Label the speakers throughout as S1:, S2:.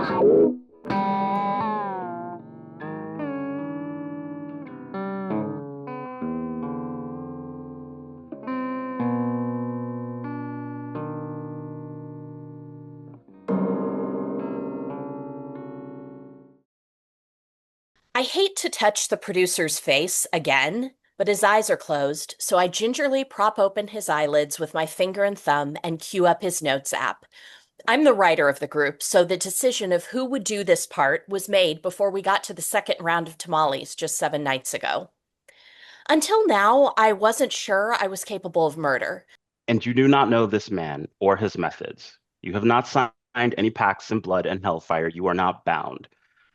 S1: I hate to touch the producer's face again, but his eyes are closed, so I gingerly prop open his eyelids with my finger and thumb and cue up his notes app. I'm the writer of the group, so the decision of who would do this part was made before we got to the second round of tamales just 7 nights ago. Until now, I wasn't sure I was capable of murder.
S2: And you do not know this man or his methods. You have not signed any pacts in blood and hellfire. You are not bound.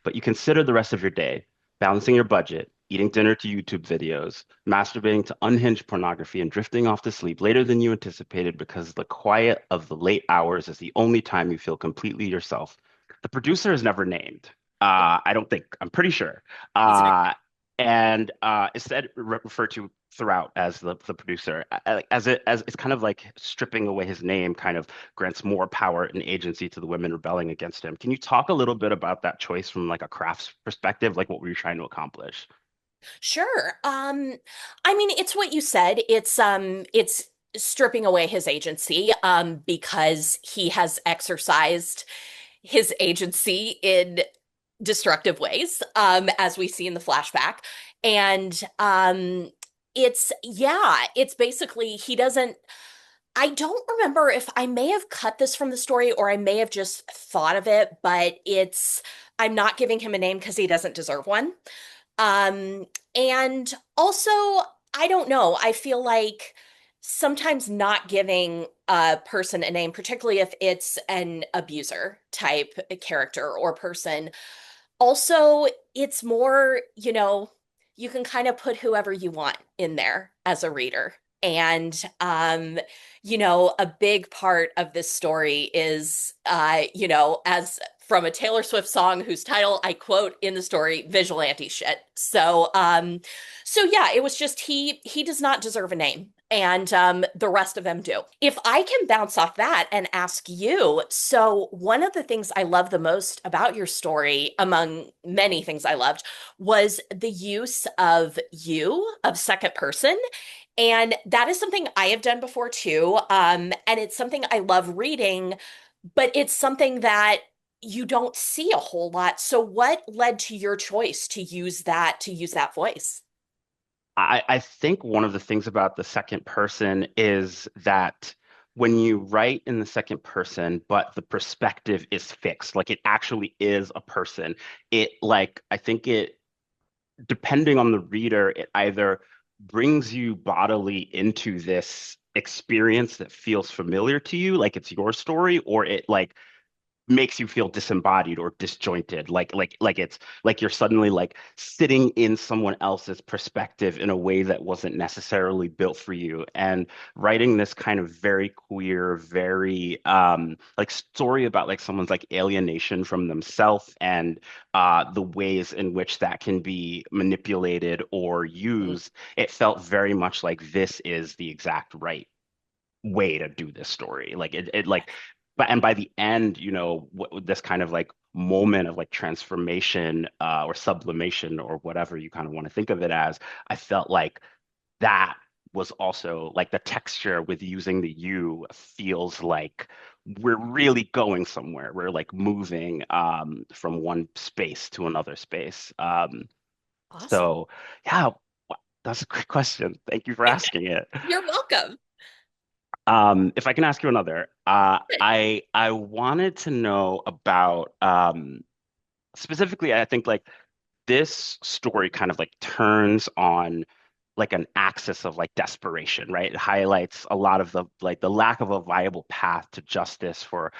S2: But you consider the rest of your day, balancing your budget, eating dinner to YouTube videos, masturbating to unhinged pornography, and drifting off to sleep later than you anticipated because the quiet of the late hours is the only time you feel completely yourself. The producer is never named. I don't think, I'm pretty sure.
S1: He's an
S2: Uh, and is said referred to throughout as the producer, as it's kind of like stripping away his name kind of grants more power and agency to the women rebelling against him. Can you talk a little bit about that choice from like a crafts perspective? Like what were you trying to accomplish?
S1: Sure. I mean, it's what you said. It's stripping away his agency, because he has exercised his agency in destructive ways, as we see in the flashback. And it's basically he doesn't. I don't remember if I may have cut this from the story or I may have just thought of it, but I'm not giving him a name because he doesn't deserve one. Um, and also, I don't know. I feel like sometimes not giving a person a name, particularly if it's an abuser type character or person, also, it's more, you can kind of put whoever you want in there as a reader. And a big part of this story is as from a Taylor Swift song whose title I quote in the story, vigilante shit. So yeah, it was just he does not deserve a name. And the rest of them do. If I can bounce off that and ask you, so one of the things I love the most about your story, among many things I loved, was the use of of second person. And that is something I have done before too. And it's something I love reading, but it's something that you don't see a whole lot. So what led to your choice to use that voice?
S2: I think one of the things about the second person is that when you write in the second person, but the perspective is fixed, like it actually is a person, it like I think it depending on the reader, it either brings you bodily into this experience that feels familiar to you, like it's your story, or it like makes you feel disembodied or disjointed, like it's like you're suddenly like sitting in someone else's perspective in a way that wasn't necessarily built for you. And writing this kind of very queer, very like story about like someone's like alienation from themselves and the ways in which that can be manipulated or
S1: Mm.
S2: used, it felt very much like this is the exact right way to do this story. Like it like, but and by the end, this kind of like moment of like transformation or sublimation or whatever you kind of want to think of it as, I felt like that was also like the texture with using the you feels like we're really going somewhere. We're like moving from one space to another space.
S1: Awesome.
S2: So yeah, that's a great question. Thank you for asking it.
S1: You're welcome.
S2: If I can ask you another, I wanted to know about specifically, I think like this story kind of like turns on like an axis of like desperation, right? It highlights a lot of the like the lack of a viable path to justice for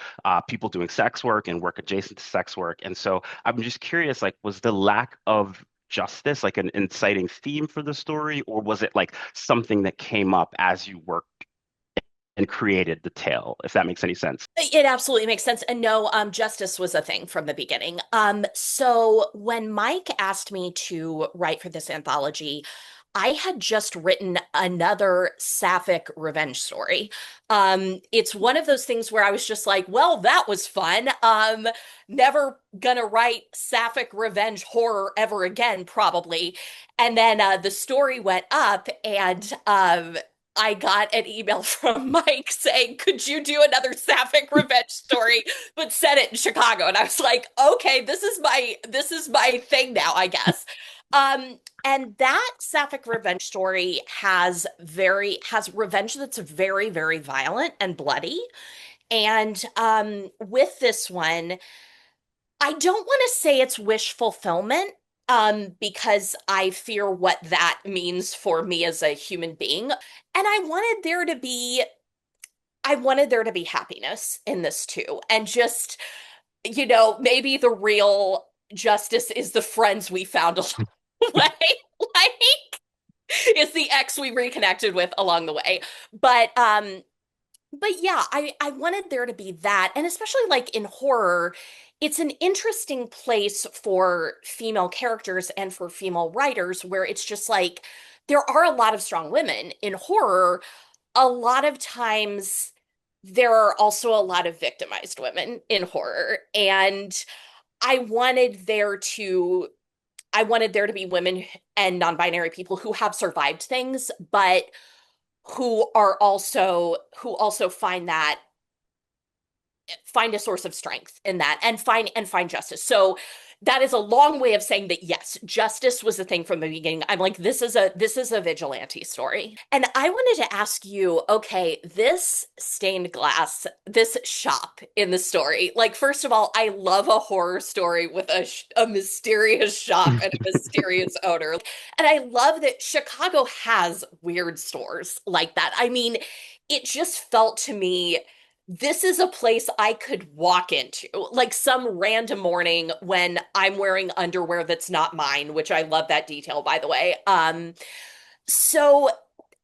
S2: people doing sex work and work adjacent to sex work. And so I'm just curious, like, was the lack of justice like an inciting theme for the story, or was it like something that came up as you worked and created the tale, if that makes any sense?
S1: It absolutely makes sense. And no, justice was a thing from the beginning. So when Mike asked me to write for this anthology, I had just written another sapphic revenge story. It's one of those things where I was just like, well, that was fun. Never gonna write sapphic revenge horror ever again, probably. And then the story went up, and I got an email from Mike saying, "Could you do another sapphic revenge story, but set it in Chicago?" And I was like, "Okay, this is my thing now, I guess." And that sapphic revenge story has revenge that's very, very violent and bloody. And with this one, I don't want to say it's wish fulfillment, because I fear what that means for me as a human being. And I wanted there to be happiness in this too. And just, maybe the real justice is the friends we found along the way. Like, it's the ex we reconnected with along the way. But yeah, I wanted there to be that. And especially like in horror, it's an interesting place for female characters and for female writers where it's just like there are a lot of strong women in horror. A lot of times there are also a lot of victimized women in horror. And I wanted there to I wanted there to be women and non-binary people who have survived things, but who also find a source of strength in that and find justice. So that is a long way of saying that yes, justice was the thing from the beginning. I'm like, this is a vigilante story. And I wanted to ask you, okay, this stained glass, this shop in the story. Like, first of all, I love a horror story with a mysterious shop and a mysterious owner. And I love that Chicago has weird stores like that. I mean, it just felt to me this is a place I could walk into, like some random morning when I'm wearing underwear that's not mine, which I love that detail, by the way. So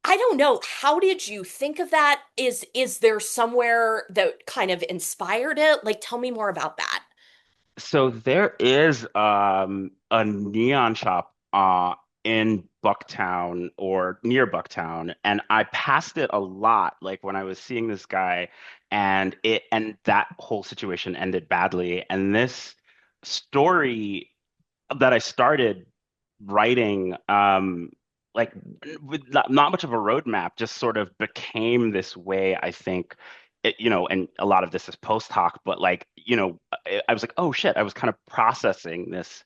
S1: I don't know. How did you think of that? Is there somewhere that kind of inspired it? Like, tell me more about that.
S2: So there is a neon shop in Bucktown or near Bucktown, and I passed it a lot, like when I was seeing this guy, and that whole situation ended badly. And this story that I started writing, like with not much of a roadmap, just sort of became this way, I think, and a lot of this is post hoc, but like, I was like, oh shit, I was kind of processing this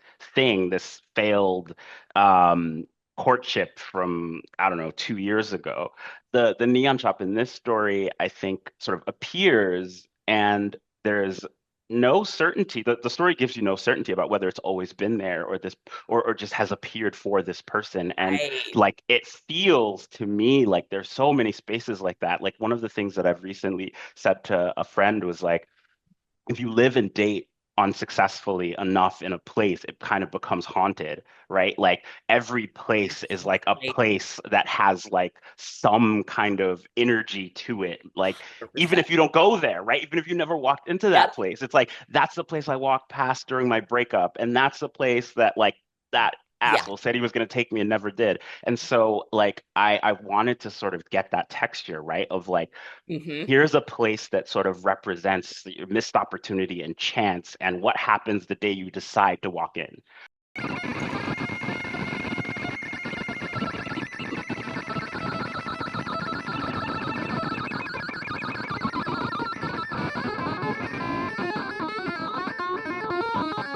S2: failed um, courtship from, I don't know, 2 years ago. The neon shop in this story, I think, sort of appears, and there's no certainty. The story gives you no certainty about whether it's always been there or just has appeared for this person. And
S1: Right.
S2: like it feels to me like there's so many spaces like that. Like one of the things that I've recently said to a friend was like, if you live and date unsuccessfully enough in a place, it kind of becomes haunted, right? Like every place is like a
S1: Absolutely.
S2: place that has like some kind of energy to it. Like even
S1: 100%.
S2: if you don't go there, right? Even if you never walked into that
S1: Yep.
S2: place, it's like that's the place I walked past during my breakup, and that's the place that like that
S1: Yeah.
S2: asshole said he was going to take me and never did. And so like I wanted to sort of get that texture, right? Of like
S1: Hmm.
S2: here's a place that sort of represents the missed opportunity and chance and what happens the day you decide to walk in.